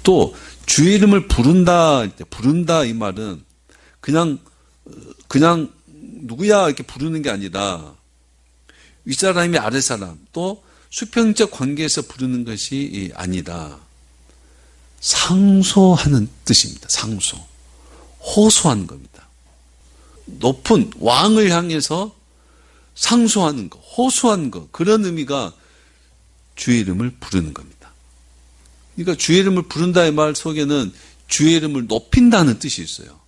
또 주의 이름을 부른다 이 말은 그냥 누구야 이렇게 부르는 게 아니라 윗사람이 아랫사람 또 수평적 관계에서 부르는 것이 아니라 상소하는 뜻입니다. 상소. 호소하는 겁니다. 높은 왕을 향해서 상소하는 것, 호소하는 것, 그런 의미가 주의 이름을 부르는 겁니다. 그러니까 주의 이름을 부른다의 말 속에는 주의 이름을 높인다는 뜻이 있어요.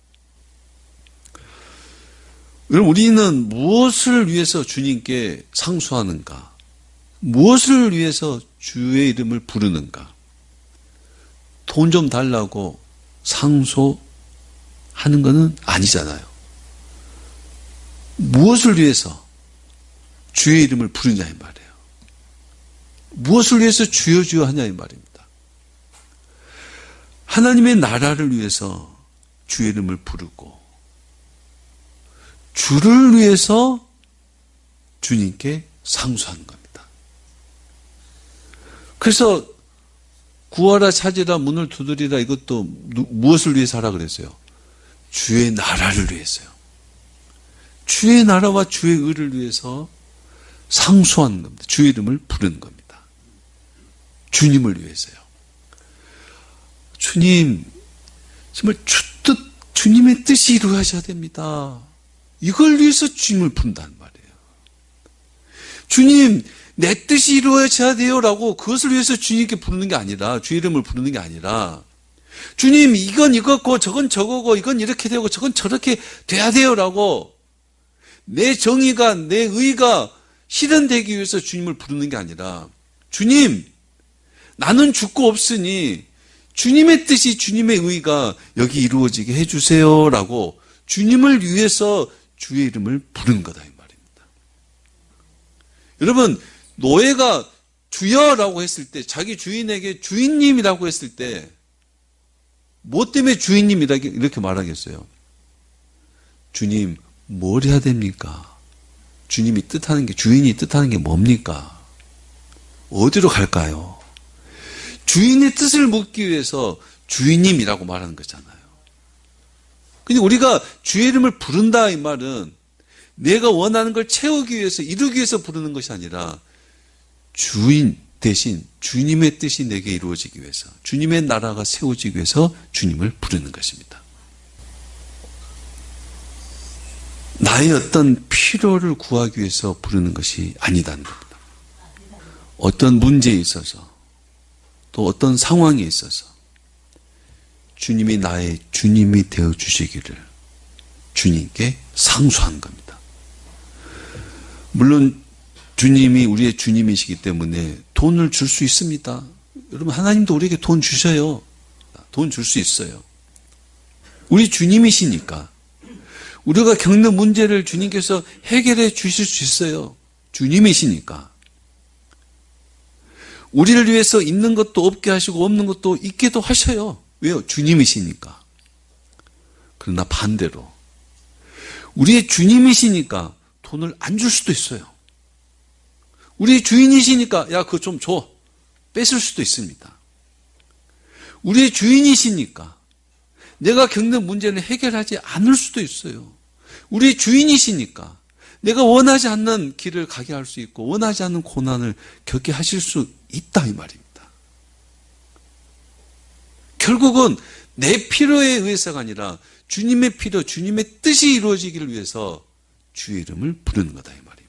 여러분, 우리는 무엇을 위해서 주님께 상소하는가? 무엇을 위해서 주의 이름을 부르는가? 돈 좀 달라고 상소하는 것은 아니잖아요. 무엇을 위해서 주의 이름을 부르냐 이 말이에요. 무엇을 위해서 주여 주여 하냐 이 말입니다. 하나님의 나라를 위해서 주의 이름을 부르고 주를 위해서 주님께 상소하는 겁니다. 그래서 구하라 찾으라 문을 두드리라 이것도 무엇을 위해서 하라 그랬어요? 주의 나라를 위해서요. 주의 나라와 주의 의를 위해서 상소하는 겁니다. 주의 이름을 부르는 겁니다. 주님을 위해서요. 주님, 정말 주님의 뜻이 이루어져야 됩니다. 이걸 위해서 주님을 부른다는 말이에요. 주님, 내 뜻이 이루어져야 돼요라고 그것을 위해서 주님께 부르는 게 아니라, 주의 이름을 부르는 게 아니라, 주님, 이건 이거고, 저건 저거고, 이건 이렇게 되고, 저건 저렇게 돼야 돼요라고 내 정의가, 내 의가 실현되기 위해서 주님을 부르는 게 아니라, 주님, 나는 죽고 없으니 주님의 뜻이, 주님의 의가 여기 이루어지게 해주세요라고 주님을 위해서 주의 이름을 부르는 거다 이 말입니다. 여러분, 노예가 주여라고 했을 때, 자기 주인에게 주인님이라고 했을 때 뭐 때문에 주인님이라 이렇게 말하겠어요? 주님, 뭘 해야 됩니까? 주님이 뜻하는 게, 주인이 뜻하는 게 뭡니까? 어디로 갈까요? 주인의 뜻을 묻기 위해서 주인님이라고 말하는 거잖아요. 근데 우리가 주의 이름을 부른다 이 말은 내가 원하는 걸 채우기 위해서, 이루기 위해서 부르는 것이 아니라 주인 대신 주님의 뜻이 내게 이루어지기 위해서, 주님의 나라가 세워지기 위해서 주님을 부르는 것입니다. 나의 어떤 필요를 구하기 위해서 부르는 것이 아니다는 겁니다. 어떤 문제에 있어서 또 어떤 상황에 있어서 주님이 나의 주님이 되어 주시기를 주님께 상소한 겁니다. 물론 주님이 우리의 주님이시기 때문에 돈을 줄 수 있습니다. 여러분, 하나님도 우리에게 돈 주셔요. 돈 줄 수 있어요. 우리 주님이시니까. 우리가 겪는 문제를 주님께서 해결해 주실 수 있어요. 주님이시니까. 우리를 위해서 있는 것도 없게 하시고 없는 것도 있게도 하셔요. 왜요? 주님이시니까. 그러나 반대로 우리의 주님이시니까 돈을 안 줄 수도 있어요. 우리의 주인이시니까 야, 그거 좀 줘. 뺏을 수도 있습니다. 우리의 주인이시니까 내가 겪는 문제는 해결하지 않을 수도 있어요. 우리의 주인이시니까 내가 원하지 않는 길을 가게 할 수 있고 원하지 않는 고난을 겪게 하실 수 있다 이 말입니다. 결국은 내 필요에 의해서가 아니라 주님의 필요, 주님의 뜻이 이루어지기를 위해서 주의 이름을 부르는 거다 이 말입니다.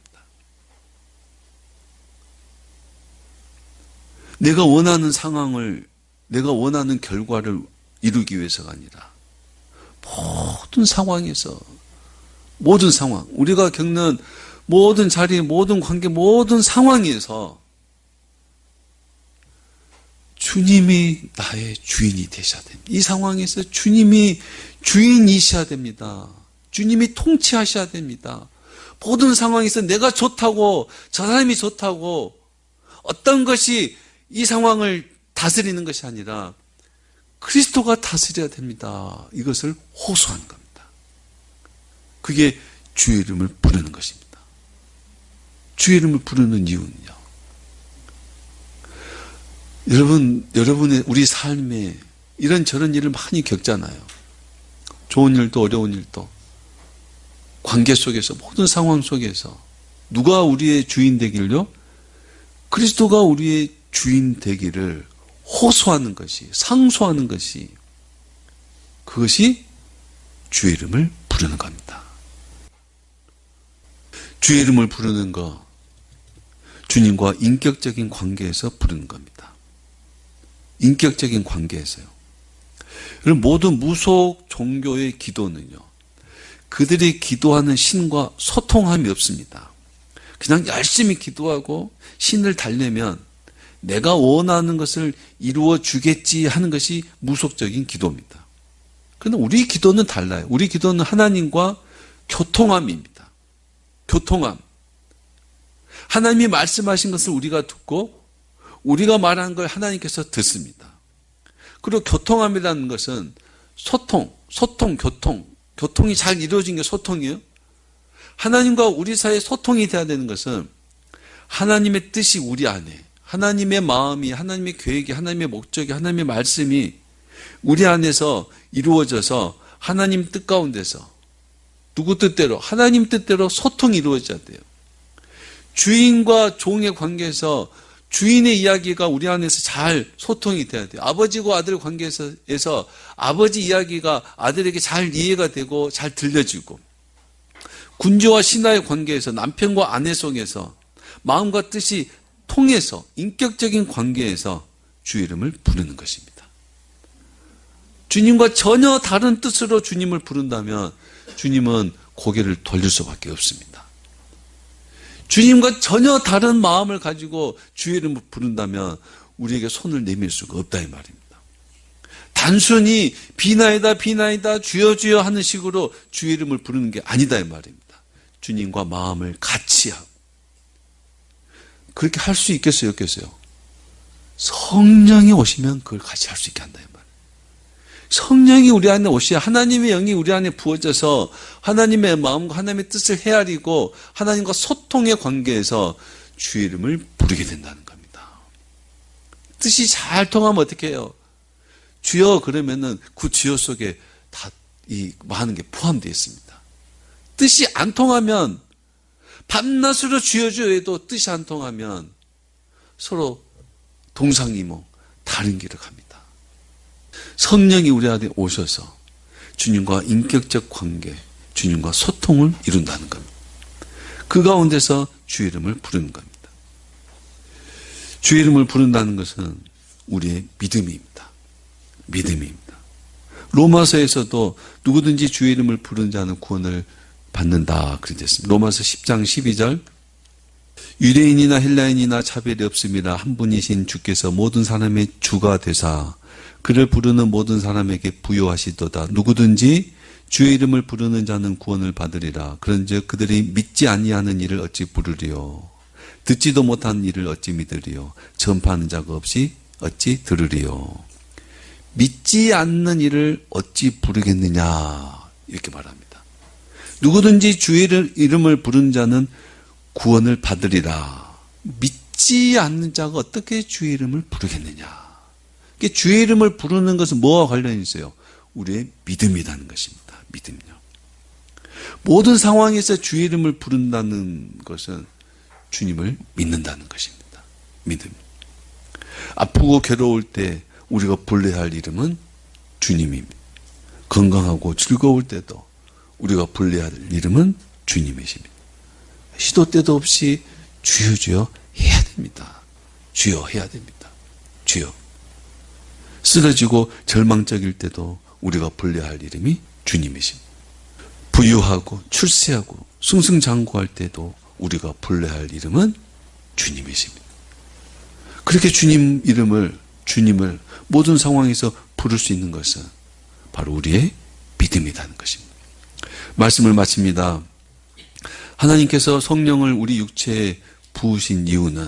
내가 원하는 상황을, 내가 원하는 결과를 이루기 위해서가 아니라 모든 상황에서, 모든 상황, 우리가 겪는 모든 자리, 모든 관계, 모든 상황에서 주님이 나의 주인이 되셔야 됩니다. 이 상황에서 주님이 주인이셔야 됩니다. 주님이 통치하셔야 됩니다. 모든 상황에서 내가 좋다고, 저 사람이 좋다고, 어떤 것이 이 상황을 다스리는 것이 아니라 그리스도가 다스려야 됩니다. 이것을 호소하는 겁니다. 그게 주의 이름을 부르는 것입니다. 주의 이름을 부르는 이유는요. 여러분의 우리 삶에 이런저런 일을 많이 겪잖아요. 좋은 일도 어려운 일도. 관계 속에서, 모든 상황 속에서 누가 우리의 주인 되기를요? 그리스도가 우리의 주인 되기를 호소하는 것이, 상소하는 것이, 그것이 주의 이름을 부르는 겁니다. 주의 이름을 부르는 거, 주님과 인격적인 관계에서 부르는 겁니다. 인격적인 관계에서요. 그리고 모든 무속 종교의 기도는요, 그들이 기도하는 신과 소통함이 없습니다. 그냥 열심히 기도하고 신을 달래면 내가 원하는 것을 이루어 주겠지 하는 것이 무속적인 기도입니다. 그런데 우리 기도는 달라요. 우리 기도는 하나님과 교통함입니다. 교통함. 하나님이 말씀하신 것을 우리가 듣고 우리가 말한 걸 하나님께서 듣습니다. 그리고 교통함이라는 것은 교통이 잘 이루어진 게 소통이에요. 하나님과 우리 사이에 소통이 돼야 되는 것은 하나님의 뜻이 우리 안에, 하나님의 마음이, 하나님의 계획이, 하나님의 목적이, 하나님의 말씀이 우리 안에서 이루어져서 하나님 뜻 가운데서 누구 뜻대로, 하나님 뜻대로 소통이 이루어져야 돼요. 주인과 종의 관계에서 주인의 이야기가 우리 안에서 잘 소통이 돼야 돼요. 아버지와 아들 관계에서 아버지 이야기가 아들에게 잘 이해가 되고 잘 들려지고, 군주와 신하의 관계에서 남편과 아내 속에서 마음과 뜻이 통해서 인격적인 관계에서 주 이름을 부르는 것입니다. 주님과 전혀 다른 뜻으로 주님을 부른다면 주님은 고개를 돌릴 수밖에 없습니다. 주님과 전혀 다른 마음을 가지고 주의 이름을 부른다면 우리에게 손을 내밀 수가 없다 이 말입니다. 단순히 비나이다 비나이다 주여 주여 하는 식으로 주의 이름을 부르는 게 아니다 이 말입니다. 주님과 마음을 같이 하고. 그렇게 할 수 있겠어요, 없겠어요? 성령이 오시면 그걸 같이 할 수 있게 한다 이 말이에요. 성령이 우리 안에 오셔야, 하나님의 영이 우리 안에 부어져서 하나님의 마음과 하나님의 뜻을 헤아리고 하나님과 소통의 관계에서 주의 이름을 부르게 된다는 겁니다. 뜻이 잘 통하면 어떻게 해요? 주여 그러면은 그 주여 속에 다 이 많은 게 포함되어 있습니다. 뜻이 안 통하면 밤낮으로 주여 주여 해도 뜻이 안 통하면 서로 동상이몽 다른 길을 갑니다. 성령이 우리 안에 오셔서 주님과 인격적 관계, 주님과 소통을 이룬다는 겁니다. 그 가운데서 주의 이름을 부르는 겁니다. 주의 이름을 부른다는 것은 우리의 믿음입니다. 믿음입니다. 로마서에서도 누구든지 주의 이름을 부르는 자는 구원을 받는다 그랬습니다. 로마서 10장 12절, 유대인이나 헬라인이나 차별이 없습니다. 한 분이신 주께서 모든 사람의 주가 되사 그를 부르는 모든 사람에게 부여하시도다. 누구든지 주의 이름을 부르는 자는 구원을 받으리라. 그런즉 그들이 믿지 아니하는 일을 어찌 부르리요? 듣지도 못하는 일을 어찌 믿으리요? 전파하는 자가 없이 어찌 들으리요? 믿지 않는 일을 어찌 부르겠느냐 이렇게 말합니다. 누구든지 주의 이름을 부르는 자는 구원을 받으리라. 믿지 않는 자가 어떻게 주의 이름을 부르겠느냐. 주의 이름을 부르는 것은 뭐와 관련이 있어요? 우리의 믿음이라는 것입니다. 믿음요. 모든 상황에서 주의 이름을 부른다는 것은 주님을 믿는다는 것입니다. 믿음. 아프고 괴로울 때 우리가 불러야 할 이름은 주님입니다. 건강하고 즐거울 때도 우리가 불러야 할 이름은 주님이십니다. 시도 때도 없이 주여 주여 해야 됩니다. 주여 해야 됩니다. 주여. 쓰러지고 절망적일 때도 우리가 불러야 할 이름이 주님이십니다. 부유하고 출세하고 승승장구할 때도 우리가 불러야 할 이름은 주님이십니다. 그렇게 주님을 모든 상황에서 부를 수 있는 것은 바로 우리의 믿음이라는 것입니다. 말씀을 마칩니다. 하나님께서 성령을 우리 육체에 부으신 이유는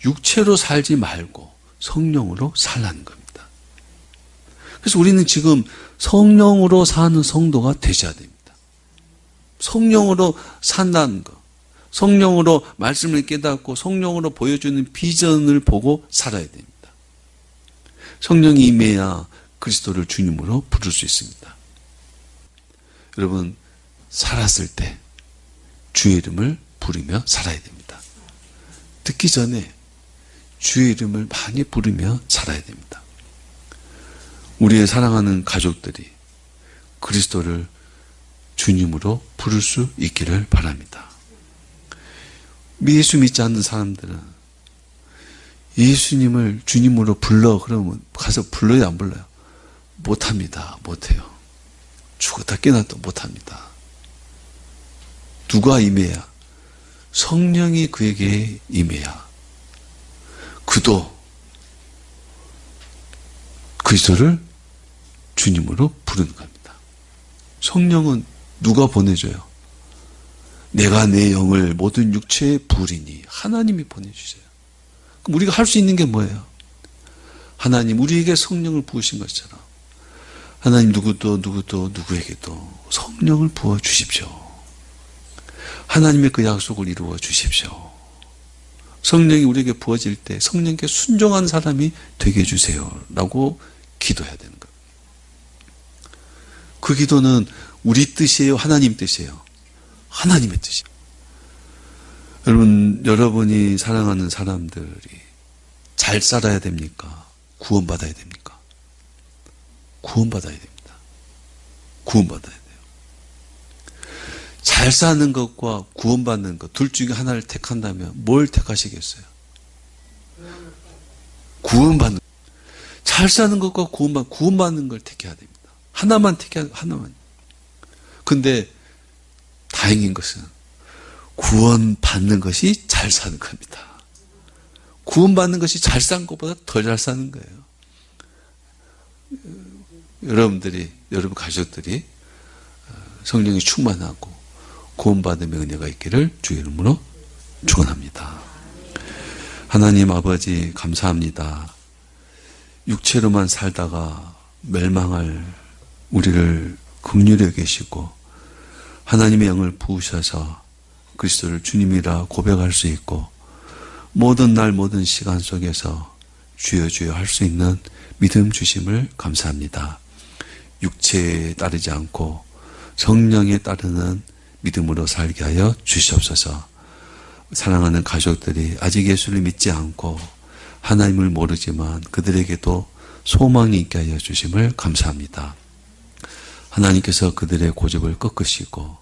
육체로 살지 말고 성령으로 살라는 겁니다. 그래서 우리는 지금 성령으로 사는 성도가 되셔야 됩니다. 성령으로 산다는 것, 성령으로 말씀을 깨닫고 성령으로 보여주는 비전을 보고 살아야 됩니다. 성령이 임해야 그리스도를 주님으로 부를 수 있습니다. 여러분, 살았을 때 주의 이름을 부르며 살아야 됩니다. 듣기 전에 주의 이름을 많이 부르며 살아야 됩니다. 우리의 사랑하는 가족들이 그리스도를 주님으로 부를 수 있기를 바랍니다. 예수 믿지 않는 사람들은 예수님을 주님으로 불러 그러면 가서 불러야 안 불러요? 못합니다. 못해요. 죽었다 깨어나도 못합니다. 누가 임해야? 성령이 그에게 임해야 그도 그리스도를 주님으로 부르는 겁니다. 성령은 누가 보내줘요? 내가 내 영을 모든 육체에 부으리니 하나님이 보내주세요. 그럼 우리가 할 수 있는 게 뭐예요? 하나님 우리에게 성령을 부으신 것처럼 하나님 누구에게도 성령을 부어주십시오. 하나님의 그 약속을 이루어 주십시오. 성령이 우리에게 부어질 때 성령께 순종한 사람이 되게 해주세요 라고 기도해야 되는 거예요. 그 기도는 우리 뜻이에요? 하나님 뜻이에요? 하나님의 뜻이에요. 여러분이 사랑하는 사람들이 잘 살아야 됩니까? 구원받아야 됩니까? 구원받아야 됩니다. 구원받아야 돼요. 잘 사는 것과 구원받는 것 둘 중에 하나를 택한다면 뭘 택하시겠어요? 구원받는 것. 잘 사는 것과 구원받는 걸 택해야 됩니다. 하나만 택해야 하나만. 근데 다행인 것은 구원받는 것이 잘 사는 겁니다. 구원받는 것이 잘 사는 것보다 더 잘 사는 거예요. 여러분 가족들이 성령이 충만하고 구원받음의 은혜가 있기를 주의 이름으로 축원합니다. 하나님 아버지 감사합니다. 육체로만 살다가 멸망할 우리를 긍휼히 여기시고 하나님의 영을 부으셔서 그리스도를 주님이라 고백할 수 있고 모든 날 모든 시간 속에서 주여 주여 할 수 있는 믿음 주심을 감사합니다. 육체에 따르지 않고 성령에 따르는 믿음으로 살게 하여 주시옵소서. 사랑하는 가족들이 아직 예수를 믿지 않고 하나님을 모르지만 그들에게도 소망이 있게 하여 주심을 감사합니다. 하나님께서 그들의 고집을 꺾으시고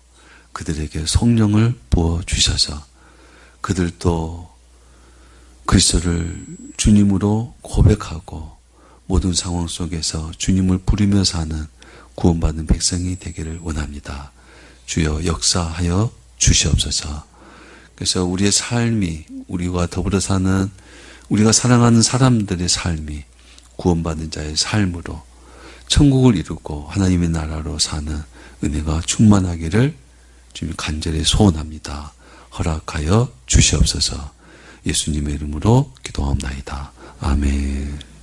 그들에게 성령을 부어주셔서 그들도 그리스도를 주님으로 고백하고 모든 상황 속에서 주님을 부르며 사는 구원받는 백성이 되기를 원합니다. 주여 역사하여 주시옵소서. 그래서 우리의 삶이 우리와 더불어 사는 우리가 사랑하는 사람들의 삶이 구원받은 자의 삶으로 천국을 이루고 하나님의 나라로 사는 은혜가 충만하기를 주님 간절히 소원합니다. 허락하여 주시옵소서. 예수님의 이름으로 기도하옵나이다. 아멘.